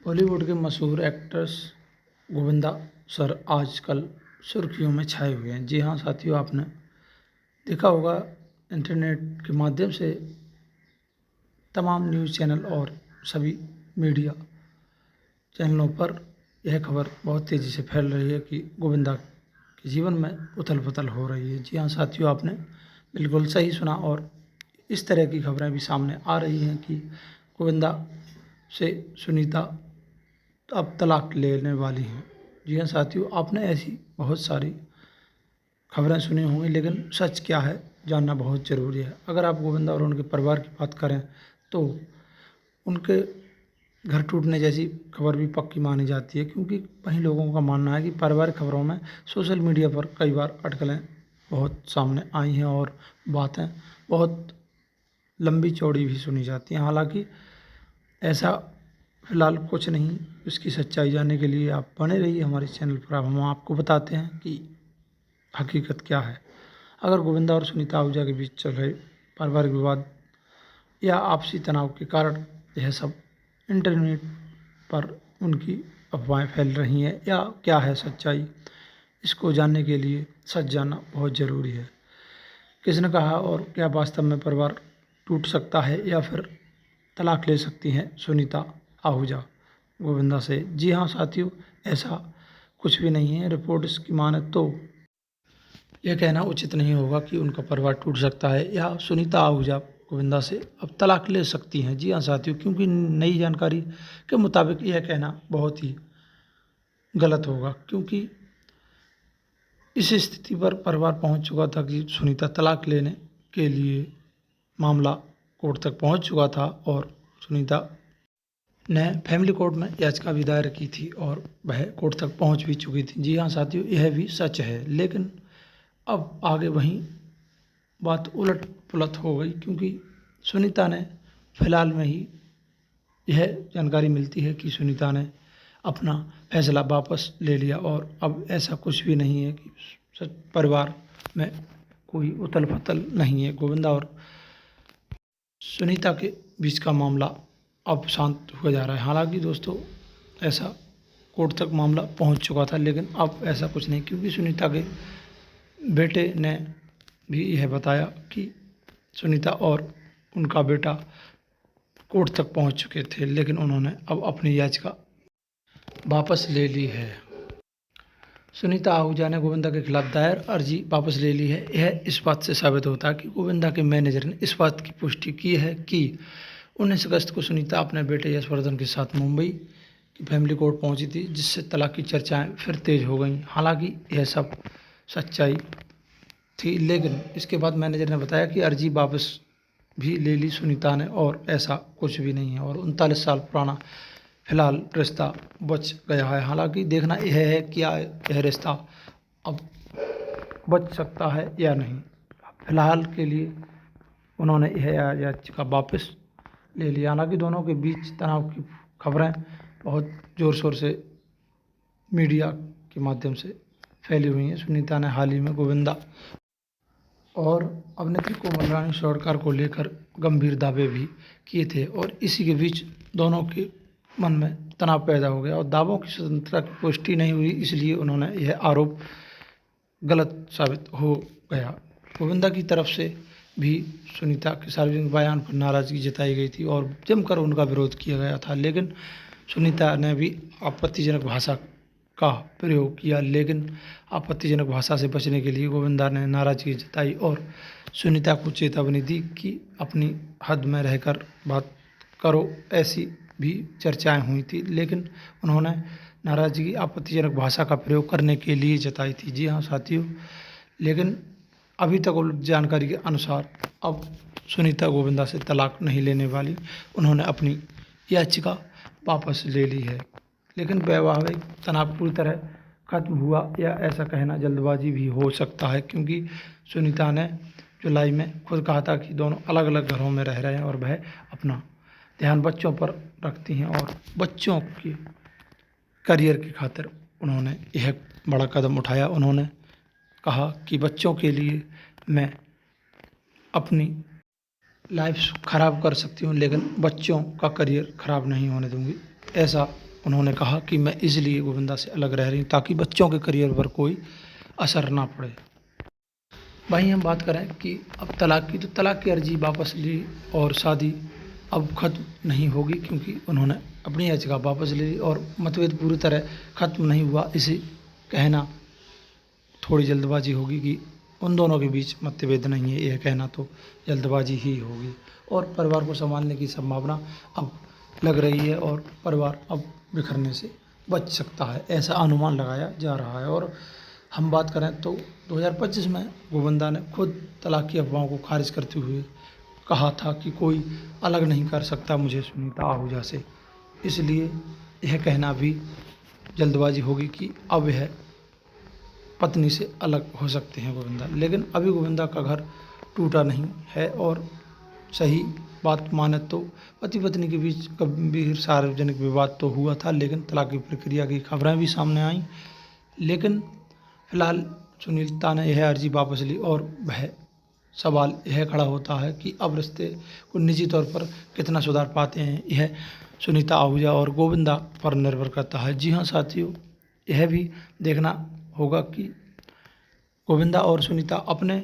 बॉलीवुड के मशहूर actress Govinda sir आजकल सुर्खियों में छाए हुए हैं। जी हाँ साथियों, आपने देखा होगा इंटरनेट के माध्यम से तमाम न्यूज़ चैनल और सभी मीडिया चैनलों पर यह खबर बहुत तेज़ी से फैल रही है कि गोविंदा के जीवन में उथल पुथल हो रही है। जी हाँ साथियों, आपने बिल्कुल सही सुना और इस तरह की खबरें भी सामने आ रही हैं कि गोविंदा से सुनीता अब तलाक लेने वाली हैं। जी हाँ साथियों, आपने ऐसी बहुत सारी खबरें सुनी होंगी, लेकिन सच क्या है जानना बहुत ज़रूरी है। अगर आप गोविंदा और उनके परिवार की बात करें तो उनके घर टूटने जैसी खबर भी पक्की मानी जाती है, क्योंकि वहीं लोगों का मानना है कि पारिवारिक खबरों में सोशल मीडिया पर कई बार अटकलें बहुत सामने आई हैं और बातें बहुत लंबी चौड़ी भी सुनी जाती हैं। हालांकि ऐसा फ़िलहाल कुछ नहीं। इसकी सच्चाई जानने के लिए आप बने रहिए हमारे चैनल पर। अब हम आपको बताते हैं कि हकीकत क्या है। अगर गोविंदा और सुनीता आहूजा के बीच चल रहे पारिवारिक विवाद या आपसी तनाव के कारण यह सब इंटरनेट पर उनकी अफवाहें फैल रही हैं या क्या है सच्चाई, इसको जानने के लिए सच जानना बहुत ज़रूरी है। किसने कहा और क्या वास्तव में परिवार टूट सकता है या फिर तलाक ले सकती हैं सुनीता आहूजा गोविंदा से? जी हाँ साथियों, ऐसा कुछ भी नहीं है। रिपोर्ट्स की माने तो यह कहना उचित नहीं होगा कि उनका परिवार टूट सकता है या सुनीता आहूजा गोविंदा से अब तलाक ले सकती हैं। जी हाँ साथियों, क्योंकि नई जानकारी के मुताबिक यह कहना बहुत ही गलत होगा, क्योंकि इस स्थिति पर परिवार पहुंच चुका था कि सुनीता तलाक लेने के लिए मामला कोर्ट तक पहुंच चुका था और सुनीता ने फैमिली कोर्ट में याचिका भी दायर की थी और वह कोर्ट तक पहुंच भी चुकी थी। जी हाँ साथियों, यह भी सच है, लेकिन अब आगे वहीं बात उलट पुलट हो गई, क्योंकि सुनीता ने फिलहाल में ही यह जानकारी मिलती है कि सुनीता ने अपना फैसला वापस ले लिया और अब ऐसा कुछ भी नहीं है कि परिवार में कोई उथल पुथल नहीं है। गोविंदा और सुनीता के बीच का मामला अब शांत हुआ जा रहा है। हालांकि दोस्तों, ऐसा कोर्ट तक मामला पहुंच चुका था, लेकिन अब ऐसा कुछ नहीं, क्योंकि सुनीता के बेटे ने भी यह बताया कि सुनीता और उनका बेटा कोर्ट तक पहुंच चुके थे, लेकिन उन्होंने अब अपनी याचिका वापस ले ली है। सुनीता आहूजा ने गोविंदा के खिलाफ दायर अर्जी वापस ले ली है। यह इस बात से साबित होता है कि गोविंदा के मैनेजर ने इस बात की पुष्टि की है कि 19 अगस्त को सुनीता अपने बेटे यशवर्धन के साथ मुंबई की फैमिली कोर्ट पहुंची थी, जिससे तलाक की चर्चाएं फिर तेज हो गईं। हालांकि यह सब सच्चाई थी, लेकिन इसके बाद मैनेजर ने बताया कि अर्जी वापस भी ले ली सुनीता ने और ऐसा कुछ भी नहीं है और 39 साल पुराना फिलहाल रिश्ता बच गया है। हालांकि देखना यह है कि यह रिश्ता अब बच सकता है या नहीं। फिलहाल के लिए उन्होंने यह याचिका वापस ले लिया। हालांकि दोनों के बीच तनाव की खबरें बहुत ज़ोर शोर से मीडिया के माध्यम से फैली हुई हैं। सुनीता ने हाल ही में गोविंदा और अभिनेत्री कोमल रानी सरकार को लेकर गंभीर दावे भी किए थे और इसी के बीच दोनों के मन में तनाव पैदा हो गया और दावों की स्वतंत्रता की पुष्टि नहीं हुई, इसलिए उन्होंने यह आरोप गलत साबित हो गया। गोविंदा की तरफ से भी सुनीता के सार्वजनिक बयान पर नाराज़गी जताई गई थी और जमकर उनका विरोध किया गया था, लेकिन सुनीता ने भी आपत्तिजनक भाषा का प्रयोग किया। लेकिन आपत्तिजनक भाषा से बचने के लिए गोविंदा ने नाराज़गी जताई और सुनीता को चेतावनी दी कि अपनी हद में रहकर बात करो। ऐसी भी चर्चाएं हुई थी, लेकिन उन्होंने नाराज़गी आपत्तिजनक भाषा का प्रयोग करने के लिए जताई थी। जी हाँ साथियों, लेकिन अभी तक उपलब्ध जानकारी के अनुसार अब सुनीता गोविंदा से तलाक नहीं लेने वाली। उन्होंने अपनी याचिका वापस ले ली है, लेकिन वैवाहिक तनाव पूरी तरह खत्म हुआ या ऐसा कहना जल्दबाजी भी हो सकता है, क्योंकि सुनीता ने जुलाई में खुद कहा था कि दोनों अलग अलग घरों में रह रहे हैं और वह अपना ध्यान बच्चों पर रखती हैं और बच्चों के करियर की खातिर उन्होंने यह बड़ा कदम उठाया। उन्होंने कहा कि बच्चों के लिए मैं अपनी लाइफ ख़राब कर सकती हूँ, लेकिन बच्चों का करियर ख़राब नहीं होने दूंगी। ऐसा उन्होंने कहा कि मैं इसलिए गोविंदा से अलग रह रही हूँ ताकि बच्चों के करियर पर कोई असर ना पड़े। वहीं हम बात करें कि अब तलाक की, तो तलाक की अर्जी वापस ली और शादी अब ख़त्म नहीं होगी, क्योंकि उन्होंने अपनी याचिका वापस ले ली और मतभेद पूरी तरह ख़त्म नहीं हुआ, इसे कहना थोड़ी जल्दबाजी होगी कि उन दोनों के बीच मतभेद नहीं है, यह कहना तो जल्दबाजी ही होगी। और परिवार को संभालने की संभावना अब लग रही है और परिवार अब बिखरने से बच सकता है, ऐसा अनुमान लगाया जा रहा है। और हम बात करें तो 2025 में गोविंदा ने खुद तलाक की अफवाहों को खारिज करते हुए कहा था कि कोई अलग नहीं कर सकता मुझे सुनीता आहूजा से, इसलिए यह कहना भी जल्दबाजी होगी कि अब यह पत्नी से अलग हो सकते हैं गोविंदा। लेकिन अभी गोविंदा का घर टूटा नहीं है और सही बात माने तो पति पत्नी के बीच गंभीर सार्वजनिक विवाद तो हुआ था, लेकिन तलाक की प्रक्रिया की खबरें भी सामने आईं। लेकिन फिलहाल सुनीता ने यह अर्जी वापस ली और वह सवाल यह खड़ा होता है कि अब रिश्ते को निजी तौर पर कितना सुधार पाते हैं, यह सुनीता आहूजा और गोविंदा पर निर्भर करता है। जी हाँ साथियों, यह भी देखना होगा कि गोविंदा और सुनीता अपने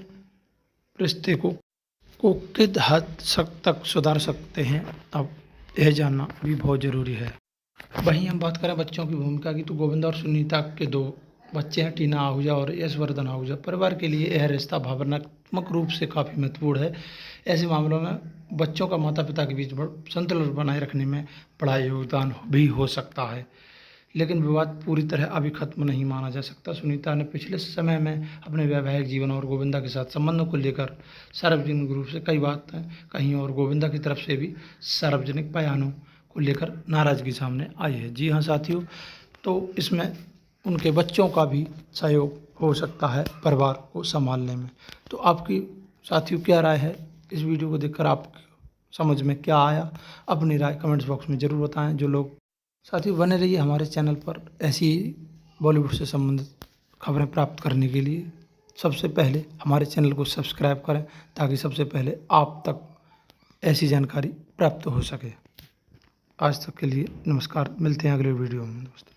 रिश्ते को किस हद तक सुधार सकते हैं, अब यह जानना भी बहुत ज़रूरी है। वहीं हम बात करें बच्चों की भूमिका की, तो गोविंदा और सुनीता के 2 बच्चे हैं, टीना आहूजा और यशवर्धन आहूजा। परिवार के लिए यह रिश्ता भावनात्मक रूप से काफ़ी महत्वपूर्ण है। ऐसे मामलों में बच्चों का माता पिता के बीच संतुलन बनाए रखने में बड़ा योगदान भी हो सकता है, लेकिन विवाद पूरी तरह अभी खत्म नहीं माना जा सकता। सुनीता ने पिछले समय में अपने वैवाहिक जीवन और गोविंदा के साथ संबंधों को लेकर सार्वजनिक रूप से कई बातें कहीं और गोविंदा की तरफ से भी सार्वजनिक बयानों को लेकर नाराज़गी सामने आई है। जी हाँ साथियों, तो इसमें उनके बच्चों का भी सहयोग हो सकता है परिवार को संभालने में। तो आपकी साथियों क्या राय है, इस वीडियो को देखकर आप समझ में क्या आया, अपनी राय कमेंट्स बॉक्स में ज़रूर बताएं। जो लोग साथियों बने रहिए हमारे चैनल पर ऐसी बॉलीवुड से संबंधित खबरें प्राप्त करने के लिए सबसे पहले हमारे चैनल को सब्सक्राइब करें, ताकि सबसे पहले आप तक ऐसी जानकारी प्राप्त हो सके। आज तक के लिए नमस्कार, मिलते हैं अगले वीडियो में दोस्तों।